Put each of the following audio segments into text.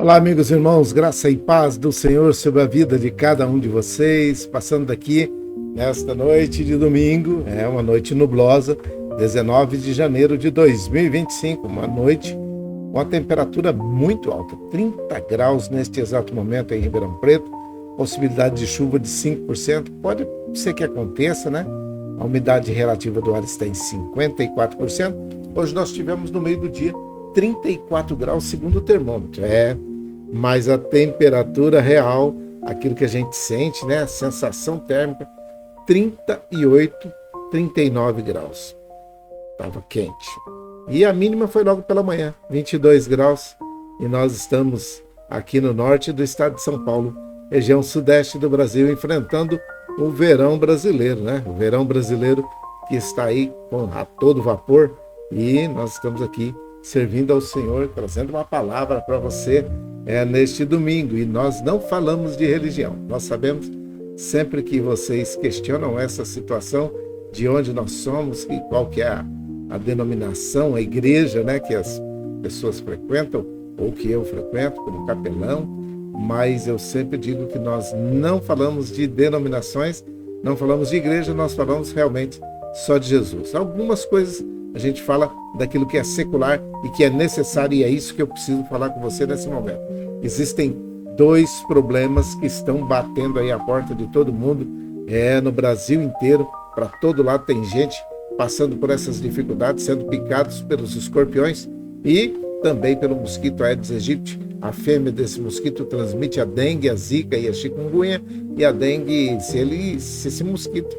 Olá, amigos e irmãos, graça e paz do Senhor sobre a vida de cada um de vocês, passando daqui nesta noite de domingo, uma noite nublosa, 19 de janeiro de 2025, uma noite com a temperatura muito alta, 30 graus neste exato momento em Ribeirão Preto, possibilidade de chuva de 5%, pode ser que aconteça, né? A umidade relativa do ar está em 54%, hoje nós tivemos no meio do dia 34 graus segundo o termômetro, mas a temperatura real, aquilo que a gente sente, né, a sensação térmica, 38, 39 graus. Estava quente. E a mínima foi logo pela manhã, 22 graus, e nós estamos aqui no norte do estado de São Paulo, região sudeste do Brasil, enfrentando o verão brasileiro, né? O verão brasileiro que está aí a todo vapor, e nós estamos aqui servindo ao Senhor, trazendo uma palavra para você neste domingo. E nós não falamos de religião. Nós sabemos, sempre que vocês questionam essa situação, de onde nós somos e qual que é a denominação, a igreja, né, que as pessoas frequentam, ou que eu frequento como capelão, mas eu sempre digo que nós não falamos de denominações, não falamos de igreja, nós falamos realmente só de Jesus. Algumas coisas a gente fala daquilo que é secular e que é necessário, e é isso que eu preciso falar com você nesse momento. Existem dois problemas que estão batendo aí a porta de todo mundo, no Brasil inteiro, para todo lado tem gente passando por essas dificuldades, sendo picados pelos escorpiões e também pelo mosquito Aedes aegypti. A fêmea desse mosquito transmite a dengue, a zika e a chikungunya, e a dengue, se esse mosquito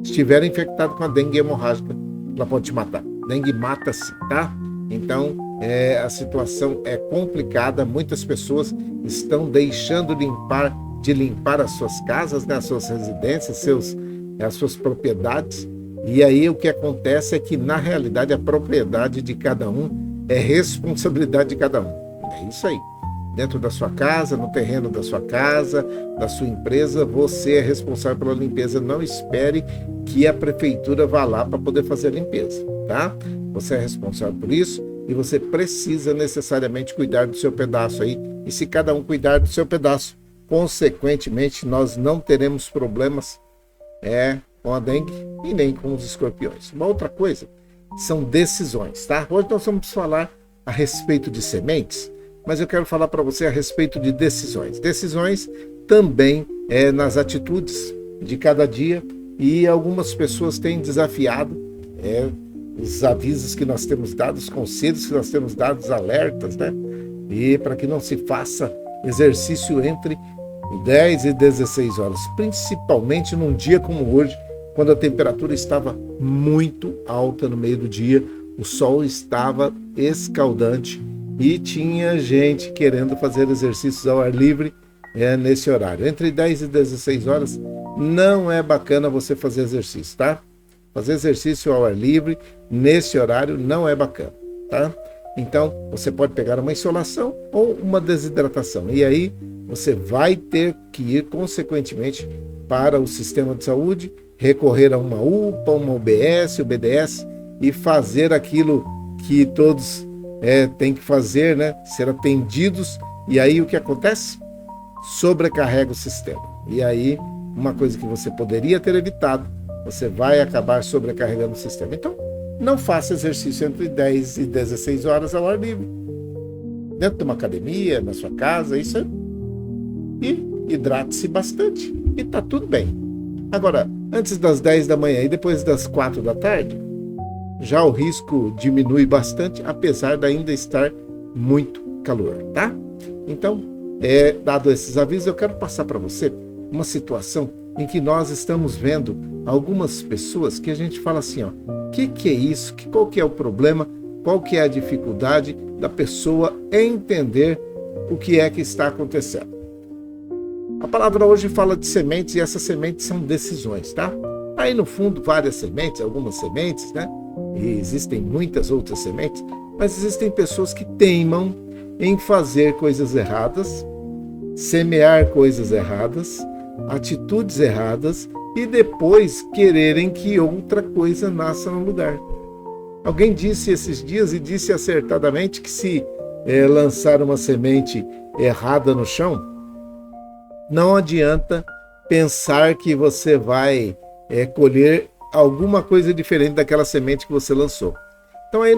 estiver infectado com a dengue hemorrágica, ela pode te matar. Dengue mata-se, tá? Então, a situação é complicada. Muitas pessoas estão deixando de limpar as suas casas, né, as suas residências, as suas propriedades. E aí o que acontece é que, na realidade, a propriedade de cada um é responsabilidade de cada um. É isso aí. Dentro da sua casa, no terreno da sua casa, da sua empresa, você é responsável pela limpeza. Não espere que a prefeitura vá lá para poder fazer a limpeza, tá? Você é responsável por isso e você precisa necessariamente cuidar do seu pedaço aí. E se cada um cuidar do seu pedaço, consequentemente, nós não teremos problemas com a dengue e nem com os escorpiões. Uma outra coisa são decisões, tá? Hoje nós vamos falar a respeito de sementes, mas eu quero falar para você a respeito de decisões. Decisões também nas atitudes de cada dia, e algumas pessoas têm desafiado os avisos que nós temos dado, os conselhos que nós temos dado, os alertas, né? E para que não se faça exercício entre 10 e 16 horas, principalmente num dia como hoje, quando a temperatura estava muito alta no meio do dia, o sol estava escaldante e tinha gente querendo fazer exercícios ao ar livre nesse horário. Entre 10 e 16 horas não é bacana você fazer exercício, tá? Fazer exercício ao ar livre nesse horário não é bacana, tá? Então, você pode pegar uma insolação ou uma desidratação. E aí, você vai ter que ir, consequentemente, para o sistema de saúde, recorrer a uma UPA, uma UBS, o BDS, e fazer aquilo que todos têm que fazer, né? Ser atendidos. E aí, o que acontece? Sobrecarrega o sistema. E aí, uma coisa que você poderia ter evitado, você vai acabar sobrecarregando o sistema. Então, não faça exercício entre 10 e 16 horas ao ar livre. Dentro de uma academia, na sua casa, isso é... E hidrate-se bastante. E tá tudo bem. Agora, antes das 10 da manhã e depois das 4 da tarde, já o risco diminui bastante, apesar de ainda estar muito calor, tá? Então, dado esses avisos, eu quero passar para você uma situação em que nós estamos vendo algumas pessoas que a gente fala assim, o que é isso? Qual que é o problema? Qual que é a dificuldade da pessoa entender o que é que está acontecendo? A palavra hoje fala de sementes, e essas sementes são decisões, tá? Aí no fundo, várias sementes, algumas sementes, né? E existem muitas outras sementes, mas existem pessoas que teimam em fazer coisas erradas, semear coisas erradas, atitudes erradas, e depois quererem que outra coisa nasça no lugar. Alguém disse esses dias, e disse acertadamente, que se lançar uma semente errada no chão, não adianta pensar que você vai colher alguma coisa diferente daquela semente que você lançou. Então aí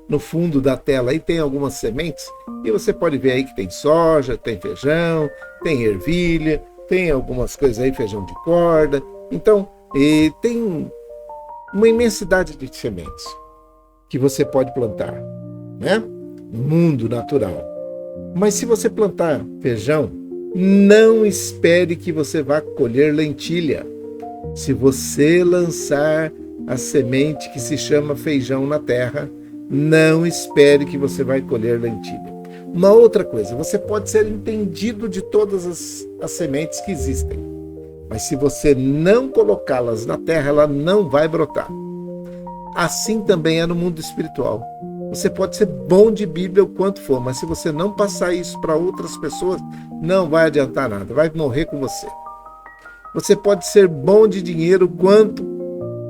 no fundo da tela aí tem algumas sementes e você pode ver aí que tem soja, tem feijão, tem ervilha, tem algumas coisas aí, feijão de corda. Então tem uma imensidade de sementes que você pode plantar, né? No mundo natural. Mas se você plantar feijão, não espere que você vá colher lentilha. Se você lançar a semente que se chama feijão na terra, não espere que você vai colher lentilha. Uma outra coisa, você pode ser entendido de todas as sementes que existem, mas se você não colocá-las na terra, ela não vai brotar. Assim também é no mundo espiritual. Você pode ser bom de Bíblia o quanto for, mas se você não passar isso para outras pessoas, não vai adiantar nada, vai morrer com você. Você pode ser bom de dinheiro quanto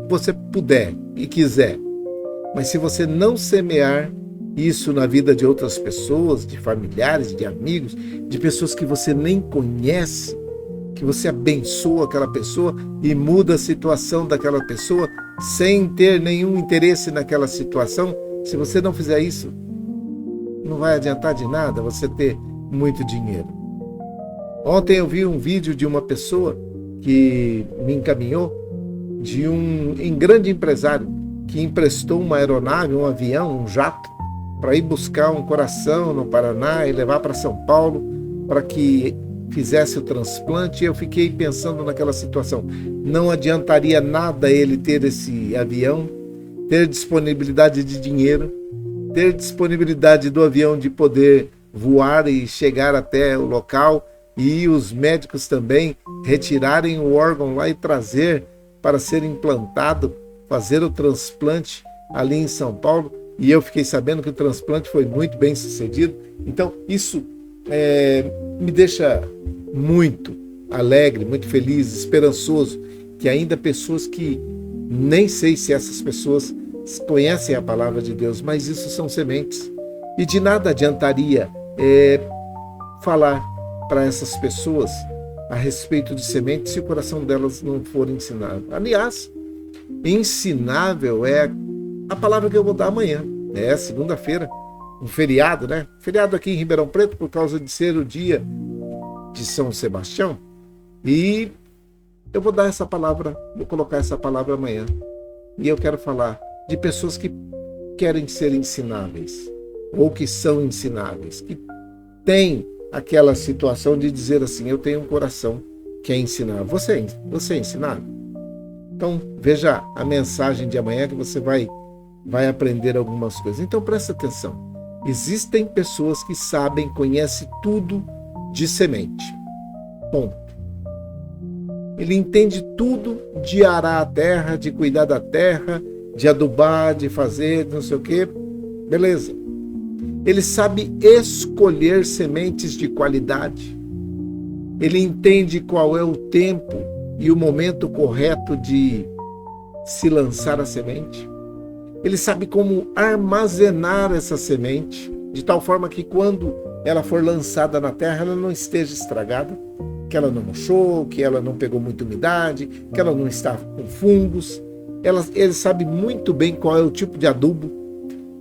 você puder e quiser, mas se você não semear isso na vida de outras pessoas, de familiares, de amigos, de pessoas que você nem conhece, que você abençoa aquela pessoa e muda a situação daquela pessoa sem ter nenhum interesse naquela situação, se você não fizer isso, não vai adiantar de nada você ter muito dinheiro. Ontem eu vi um vídeo de uma pessoa que me encaminhou de um grande empresário que emprestou uma aeronave, um avião, um jato, para ir buscar um coração no Paraná e levar para São Paulo para que fizesse o transplante. E eu fiquei pensando naquela situação. Não adiantaria nada ele ter esse avião, ter disponibilidade de dinheiro, ter disponibilidade do avião de poder voar e chegar até o local, e os médicos também retirarem o órgão lá e trazer para ser implantado, fazer o transplante ali em São Paulo. E eu fiquei sabendo que o transplante foi muito bem sucedido. Então isso me deixa muito alegre, muito feliz, esperançoso, que ainda pessoas que nem sei se essas pessoas conhecem a palavra de Deus, mas isso são sementes. E de nada adiantaria falar para essas pessoas a respeito de sementes se o coração delas não for ensinável. Aliás, ensinável é a palavra que eu vou dar amanhã. É segunda-feira, um feriado, né? Feriado aqui em Ribeirão Preto por causa de ser o dia de São Sebastião. E eu vou dar essa palavra, vou colocar essa palavra amanhã. E eu quero falar de pessoas que querem ser ensináveis, ou que são ensináveis, que têm aquela situação de dizer assim: eu tenho um coração que é ensinável. Você é ensinável? Então veja a mensagem de amanhã que você vai aprender algumas coisas. Então presta atenção. Existem pessoas que sabem, conhecem tudo de semente. Ponto. Ele entende tudo de arar a terra, de cuidar da terra, de adubar, de fazer, não sei o quê. Beleza. Ele sabe escolher sementes de qualidade. Ele entende qual é o tempo e o momento correto de se lançar a semente. Ele sabe como armazenar essa semente, de tal forma que quando ela for lançada na terra, ela não esteja estragada, que ela não murchou, que ela não pegou muita umidade, que ela não está com fungos. Ele sabe muito bem qual é o tipo de adubo,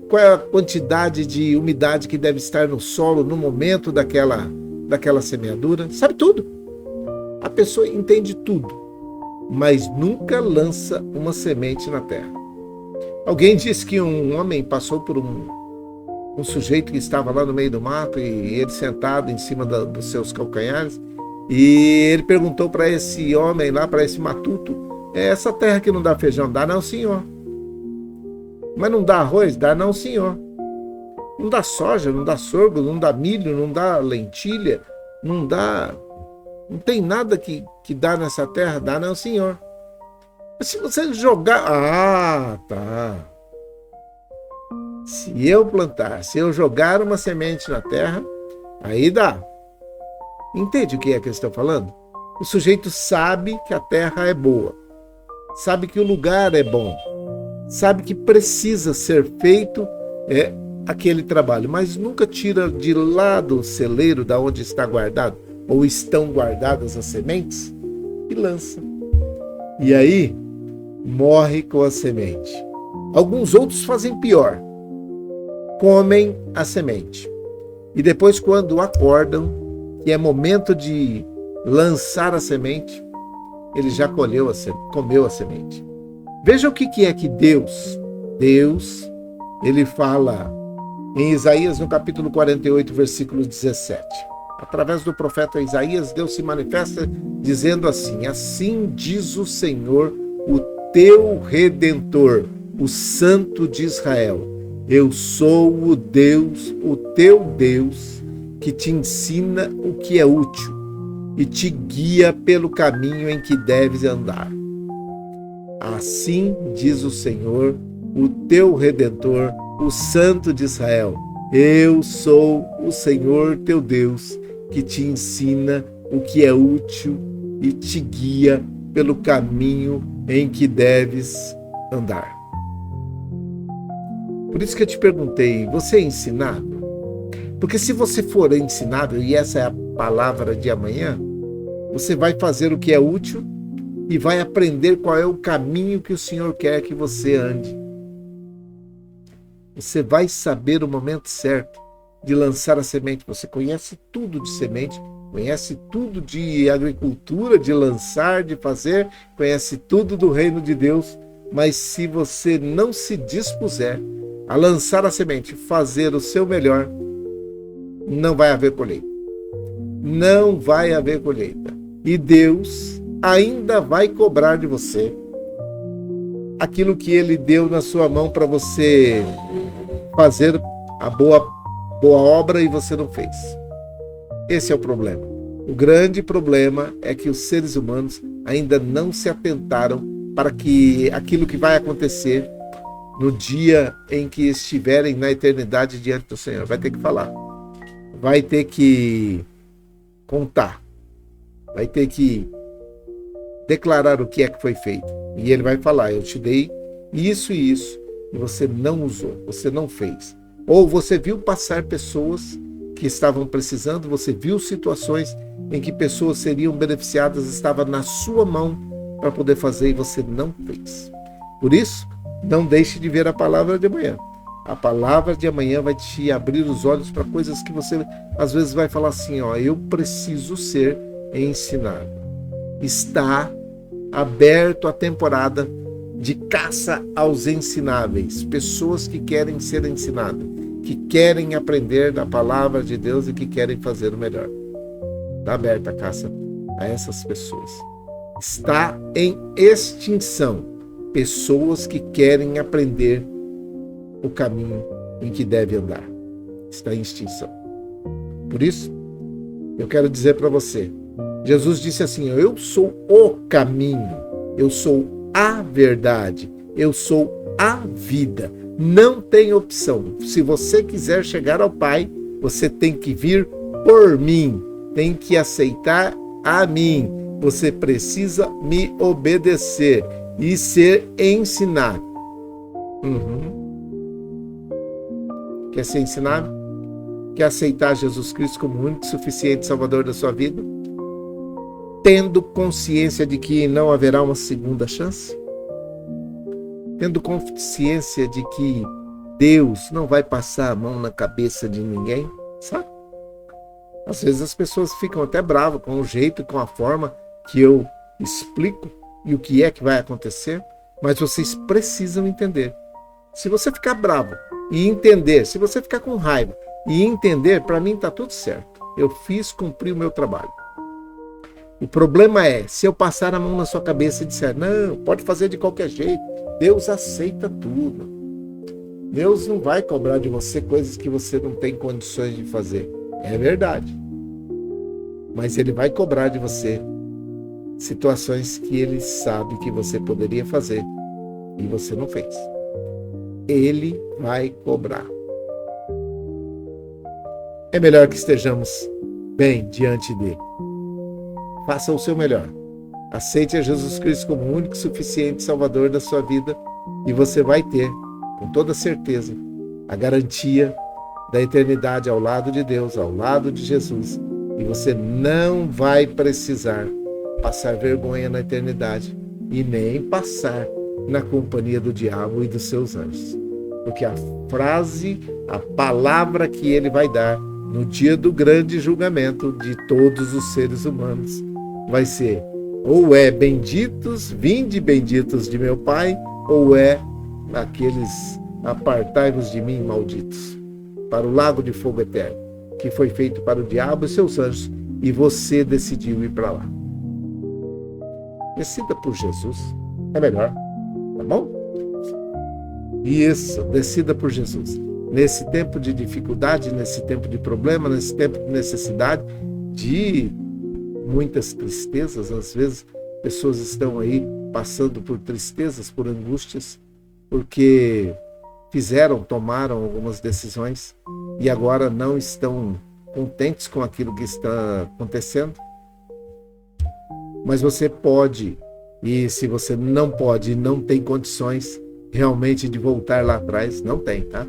qual é a quantidade de umidade que deve estar no solo no momento daquela semeadura. Sabe tudo. A pessoa entende tudo, mas nunca lança uma semente na terra. Alguém disse que um homem passou por um sujeito que estava lá no meio do mato, e ele sentado em cima dos seus calcanhares, e ele perguntou para esse homem lá, para esse matuto: essa terra que não dá feijão? Dá não, senhor. Mas não dá arroz? Dá não, senhor. Não dá soja, não dá sorgo, não dá milho, não dá lentilha, não tem nada que dá nessa terra? Dá não, senhor. Mas se você jogar... Ah, tá. Se eu plantar, se eu jogar uma semente na terra, aí dá. Entende o que é que eu estou falando? O sujeito sabe que a terra é boa, sabe que o lugar é bom, sabe que precisa ser feito aquele trabalho, mas nunca tira de lá do celeiro, da onde está guardado, ou estão guardadas as sementes, e lança. E aí, morre com a semente. Alguns outros fazem pior. Comem a semente. E depois, quando acordam, que é momento de lançar a semente, ele já comeu a semente. Veja o que é que Deus, ele fala em Isaías, no capítulo 48, versículo 17. Através do profeta Isaías, Deus se manifesta dizendo assim: assim diz o Senhor, o teu Redentor, o Santo de Israel. Eu sou o Deus, o teu Deus, que te ensina o que é útil e te guia pelo caminho em que deves andar. Assim diz o Senhor, o teu Redentor, o Santo de Israel. Eu sou o Senhor teu Deus, que te ensina o que é útil e te guia pelo caminho em que deves andar. Por isso que eu te perguntei, você é ensinado? Porque se você for ensinado, e essa é a palavra de amanhã, você vai fazer o que é útil e vai aprender qual é o caminho que o Senhor quer que você ande. Você vai saber o momento certo de lançar a semente. Você conhece tudo de semente, conhece tudo de agricultura, de lançar, de fazer, conhece tudo do reino de Deus, mas se você não se dispuser a lançar a semente, fazer o seu melhor, não vai haver colheita. Não vai haver colheita. E Deus ainda vai cobrar de você aquilo que Ele deu na sua mão para você fazer a boa obra e você não fez. Esse é o problema. O grande problema é que os seres humanos ainda não se atentaram para que aquilo que vai acontecer no dia em que estiverem na eternidade diante do Senhor. Vai ter que falar. Vai ter que contar. Vai ter que declarar o que é que foi feito. E ele vai falar: eu te dei isso e isso, e você não usou, você não fez. Ou você viu passar pessoas que estavam precisando, você viu situações em que pessoas seriam beneficiadas, estava na sua mão para poder fazer e você não fez. Por isso, não deixe de ver a palavra de amanhã. A palavra de amanhã vai te abrir os olhos para coisas que você às vezes vai falar assim: eu preciso ser ensinado. Está aberto a temporada de caça aos ensináveis, pessoas que querem ser ensinadas, que querem aprender da palavra de Deus e que querem fazer o melhor. Está aberta a caça a essas pessoas. Está em extinção pessoas que querem aprender o caminho em que deve andar. Está em extinção. Por isso, eu quero dizer para você, Jesus disse assim: eu sou o caminho, eu sou a verdade, eu sou a vida. Não tem opção. Se você quiser chegar ao Pai, você tem que vir por mim, tem que aceitar a mim. Você precisa me obedecer e ser ensinado. Quer ser ensinado? Quer aceitar Jesus Cristo como o único e suficiente Salvador da sua vida? Tendo consciência de que não haverá uma segunda chance? Tendo consciência de que Deus não vai passar a mão na cabeça de ninguém, sabe? Às vezes as pessoas ficam até bravas com o jeito e com a forma que eu explico e o que é que vai acontecer, mas vocês precisam entender. Se você ficar bravo e entender, se você ficar com raiva e entender, para mim está tudo certo. Eu cumpri o meu trabalho. O problema é, se eu passar a mão na sua cabeça e disser: não, pode fazer de qualquer jeito, Deus aceita tudo. Deus não vai cobrar de você coisas que você não tem condições de fazer. É verdade. Mas Ele vai cobrar de você situações que Ele sabe que você poderia fazer e você não fez. Ele vai cobrar. É melhor que estejamos bem diante dele. Faça o seu melhor. Aceite a Jesus Cristo como o único e suficiente Salvador da sua vida e você vai ter, com toda certeza, a garantia da eternidade ao lado de Deus, ao lado de Jesus. E você não vai precisar passar vergonha na eternidade e nem passar na companhia do diabo e dos seus anjos. Porque a frase, a palavra que ele vai dar no dia do grande julgamento de todos os seres humanos vai ser: ou é benditos, vinde benditos de meu Pai, ou é aqueles apartai-vos de mim, malditos, para o lago de fogo eterno, que foi feito para o diabo e seus anjos, e você decidiu ir para lá. Decida por Jesus, é melhor, tá bom? Isso, decida por Jesus. Nesse tempo de dificuldade, nesse tempo de problema, nesse tempo de necessidade, de muitas tristezas, às vezes pessoas estão aí passando por tristezas, por angústias, porque tomaram algumas decisões e agora não estão contentes com aquilo que está acontecendo. Mas você pode, e se você não pode, não tem condições realmente de voltar lá atrás, não tem, tá?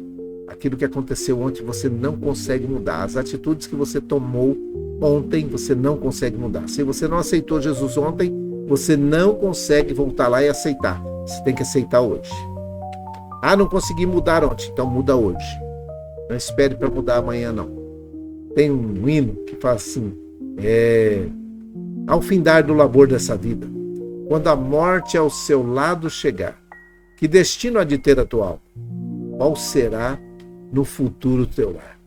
Aquilo que aconteceu ontem você não consegue mudar. As atitudes que você tomou ontem você não consegue mudar. Se você não aceitou Jesus ontem, você não consegue voltar lá e aceitar. Você tem que aceitar hoje. Ah, não consegui mudar ontem, então muda hoje. Não espere para mudar amanhã, não. Tem um hino que fala assim: ao findar do labor dessa vida, quando a morte ao seu lado chegar, que destino há de ter a tua alma? Qual será no futuro teu lar?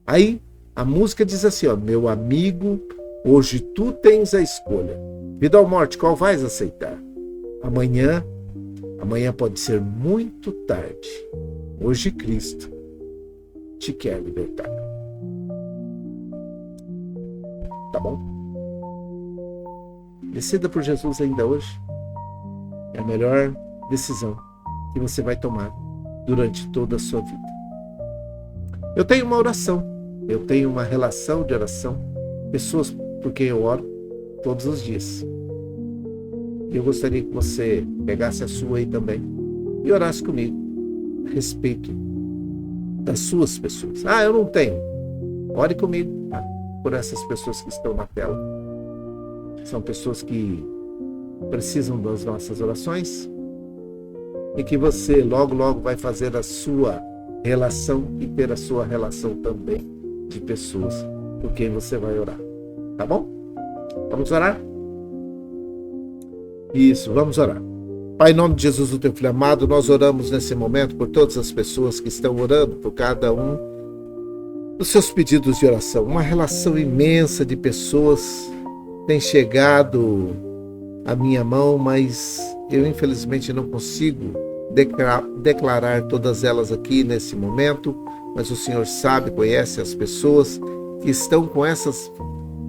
Aí a música diz assim, ó: meu amigo, hoje tu tens a escolha. Vida ou morte, qual vais aceitar? Amanhã pode ser muito tarde. Hoje Cristo te quer libertar. Tá bom? Decida por Jesus ainda hoje. É a melhor decisão que você vai tomar durante toda a sua vida. Eu tenho uma oração, eu tenho uma relação de oração, pessoas por quem eu oro todos os dias. E eu gostaria que você pegasse a sua aí também e orasse comigo a respeito das suas pessoas. Ah, eu não tenho. Ore comigo, tá? Por essas pessoas que estão na tela. São pessoas que precisam das nossas orações e que você logo, logo vai fazer a sua relação e ter a sua relação também de pessoas por quem você vai orar. Tá bom? Vamos orar? Isso, vamos orar. Pai, em nome de Jesus, o teu filho amado, nós oramos nesse momento por todas as pessoas que estão orando, por cada um dos seus pedidos de oração. Uma relação imensa de pessoas tem chegado à minha mão, mas eu infelizmente não consigo declarar todas elas aqui nesse momento, mas o Senhor sabe, conhece as pessoas que estão com essas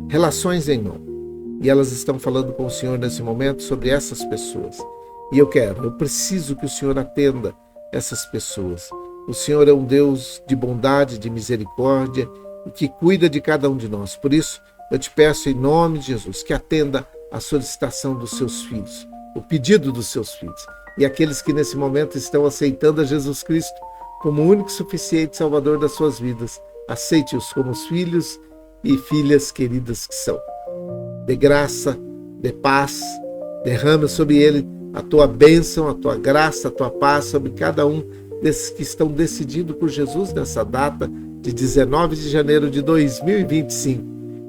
relações em mão. E elas estão falando com o Senhor nesse momento sobre essas pessoas. E eu preciso que o Senhor atenda essas pessoas. O Senhor é um Deus de bondade, de misericórdia, e que cuida de cada um de nós. Por isso, eu te peço em nome de Jesus que atenda a solicitação dos seus filhos, o pedido dos seus filhos. E aqueles que nesse momento estão aceitando a Jesus Cristo como o único e suficiente Salvador das suas vidas, aceite-os como os filhos e filhas queridas que são. Dê graça, dê paz, derrama sobre ele a tua bênção, a tua graça, a tua paz sobre cada um desses que estão decidindo por Jesus nessa data de 19 de janeiro de 2025.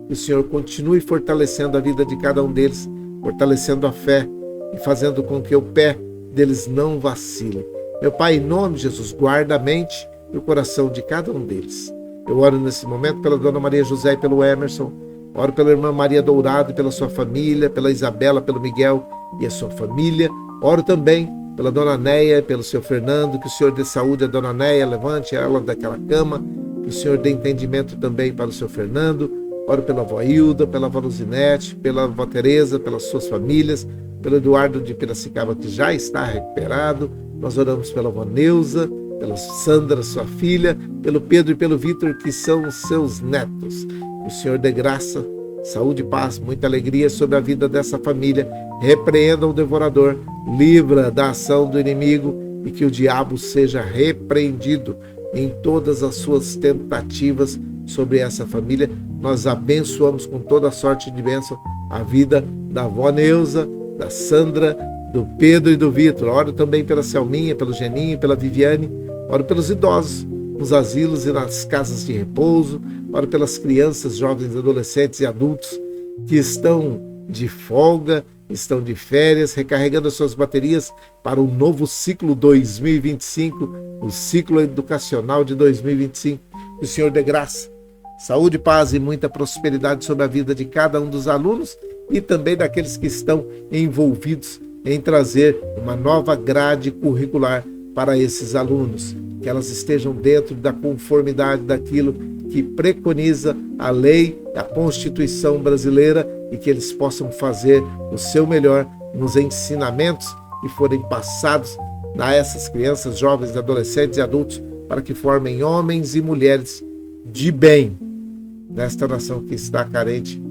Que o Senhor continue fortalecendo a vida de cada um deles, fortalecendo a fé e fazendo com que o pé deles não vacile. Meu Pai, em nome de Jesus, guarda a mente e o coração de cada um deles. Eu oro nesse momento pela Dona Maria José e pelo Emerson, oro pela irmã Maria Dourado e pela sua família, pela Isabela, pelo Miguel e a sua família. Oro também pela Dona Neia e pelo seu Fernando, que o Senhor dê saúde à Dona Neia, levante ela daquela cama, que o Senhor dê entendimento também para o seu Fernando. Oro pela avó Hilda, pela avó Luzinete, pela avó Tereza, pelas suas famílias, pelo Eduardo de Piracicaba, que já está recuperado. Nós oramos pela avó Neuza, pela Sandra, sua filha, pelo Pedro e pelo Vitor, que são os seus netos. Que o Senhor dê graça, saúde e paz, muita alegria sobre a vida dessa família. Repreenda o devorador, livra da ação do inimigo e que o diabo seja repreendido. em todas as suas tentativas sobre essa família. Nós abençoamos com toda a sorte de bênção a vida da avó Neuza, da Sandra, do Pedro e do Vitor. Oro também pela Selminha, pelo Geninho, pela Viviane. Oro pelos idosos, nos asilos e nas casas de repouso. Oro pelas crianças, jovens, adolescentes e adultos que estão de folga, estão de férias, recarregando as suas baterias para o novo ciclo 2025, o ciclo educacional de 2025. Que o Senhor dê graça, saúde, paz e muita prosperidade sobre a vida de cada um dos alunos e também daqueles que estão envolvidos em trazer uma nova grade curricular para esses alunos, que elas estejam dentro da conformidade daquilo que preconiza a lei, a Constituição brasileira, e que eles possam fazer o seu melhor nos ensinamentos que forem passados a essas crianças, jovens, adolescentes e adultos, para que formem homens e mulheres de bem nesta nação que está carente,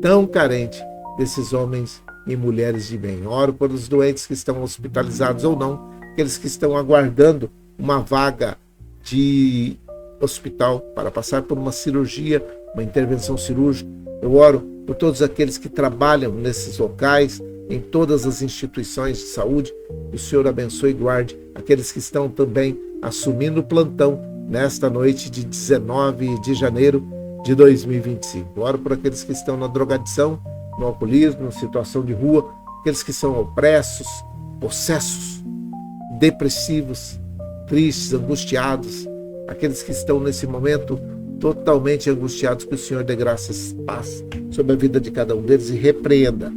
tão carente desses homens e mulheres de bem. Oro pelos doentes que estão hospitalizados ou não, aqueles que estão aguardando uma vaga de hospital para passar por uma cirurgia, uma intervenção cirúrgica. Eu oro por todos aqueles que trabalham nesses locais, em todas as instituições de saúde. Que o Senhor abençoe e guarde aqueles que estão também assumindo o plantão nesta noite de 19 de janeiro de 2025. Eu oro por aqueles que estão na drogadição, no alcoolismo, na situação de rua, aqueles que são opressos, possessos, depressivos, tristes, angustiados, aqueles que estão nesse momento totalmente angustiados. Que o Senhor dê graças, paz sobre a vida de cada um deles e repreenda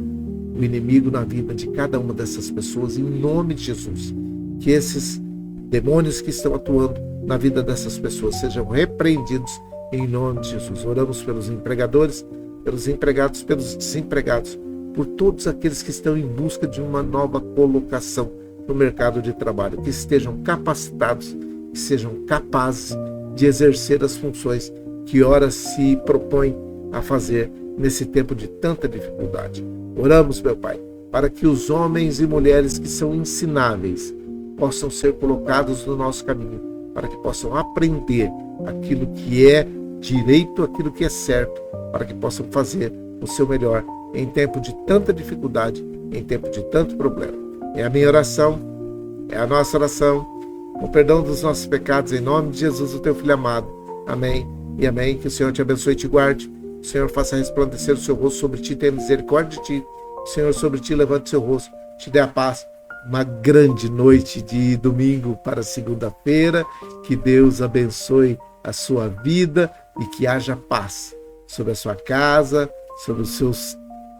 o inimigo na vida de cada uma dessas pessoas, em nome de Jesus. Que esses demônios que estão atuando na vida dessas pessoas sejam repreendidos em nome de Jesus. Oramos pelos empregadores, pelos empregados, pelos desempregados, por todos aqueles que estão em busca de uma nova colocação no mercado de trabalho, que estejam capacitados, que sejam capazes de exercer as funções que ora se propõem a fazer nesse tempo de tanta dificuldade. Oramos, meu Pai, para que os homens e mulheres que são ensináveis possam ser colocados no nosso caminho, para que possam aprender aquilo que é direito, aquilo que é certo, para que possam fazer o seu melhor em tempo de tanta dificuldade, em tempo de tanto problema. É a minha oração, é a nossa oração, com perdão dos nossos pecados, em nome de Jesus, o teu Filho amado. Amém e amém. Que o Senhor te abençoe e te guarde. O Senhor faça resplandecer o seu rosto sobre ti, tenha misericórdia de ti. O Senhor sobre ti levante o seu rosto, te dê a paz. Uma grande noite de domingo para segunda-feira. Que Deus abençoe a sua vida e que haja paz sobre a sua casa, sobre os seus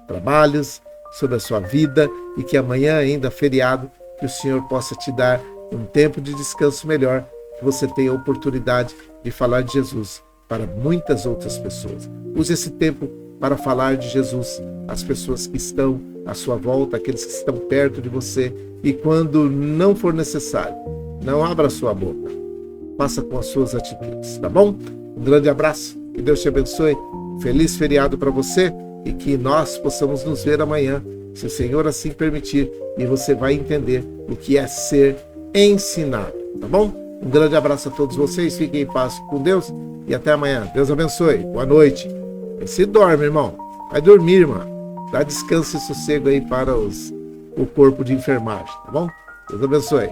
trabalhos, sobre a sua vida, e que amanhã, ainda feriado, que o Senhor possa te dar um tempo de descanso melhor, que você tenha a oportunidade de falar de Jesus para muitas outras pessoas. Use esse tempo para falar de Jesus às pessoas que estão à sua volta, aqueles que estão perto de você, e quando não for necessário, não abra a sua boca, faça com as suas atitudes, tá bom? Um grande abraço, que Deus te abençoe, feliz feriado para você, e que nós possamos nos ver amanhã, se o Senhor assim permitir, e você vai entender o que é ser ensinado, tá bom? Um grande abraço a todos vocês, fiquem em paz com Deus e até amanhã. Deus abençoe, boa noite. E se dorme, irmão, vai dormir, irmão. Dá descanso e sossego aí para o corpo de enfermagem, tá bom? Deus abençoe.